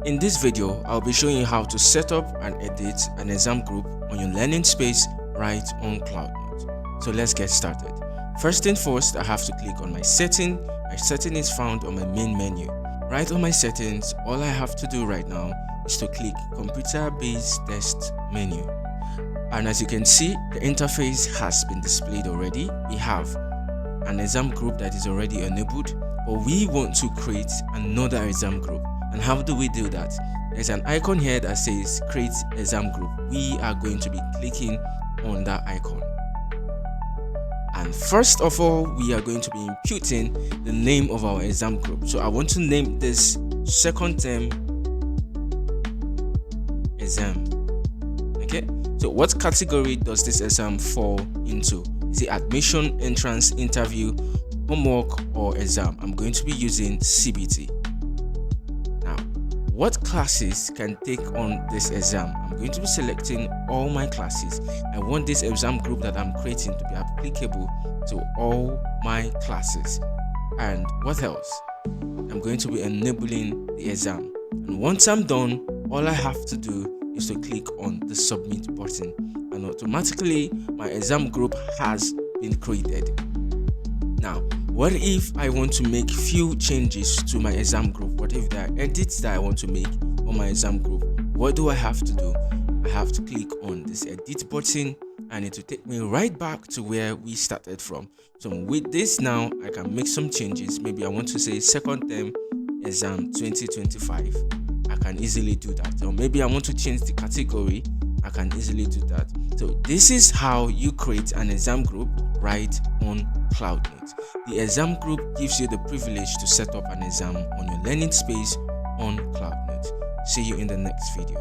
In this video, I'll be showing you how to set up and edit an exam group on your learning space right on CloudNotte. So let's get started. First thing first, I have to click on my setting. My setting is found on my main menu. Right on my settings, all I have to do right now is to click computer-based test menu. And as you can see, the interface has been displayed already. We have an exam group that is already enabled, but we want to create another exam group. And how do we do that? There's an icon here that says create exam group. We are going to be clicking on that icon. And first of all, we are going to be imputing the name of our exam group. So I want to name this second term exam. Okay, so what category does this exam fall into? Is it admission, entrance, interview, homework, or exam? I'm going to be using CBT. Now, what classes can take on this exam? I'm going to be selecting all my classes. I want this exam group that I'm creating to be applicable to all my classes. And what else? I'm going to be enabling the exam. And once I'm done, all I have to do is to click on the submit button, and automatically my exam group has been created. Now, what if I want to make few changes to my exam group? What if there are edits that I want to make on my exam group? What do I have to do? I have to click on this edit button, and it will take me right back to where we started from. So with this now, I can make some changes. Maybe I want to say second term exam 2025. I can easily do that. Or maybe I want to change the category. I can easily do that. So this is how you create an exam group right on CloudNotte. The exam group gives you the privilege to set up an exam on your learning space on CloudNotte. See you in the next video.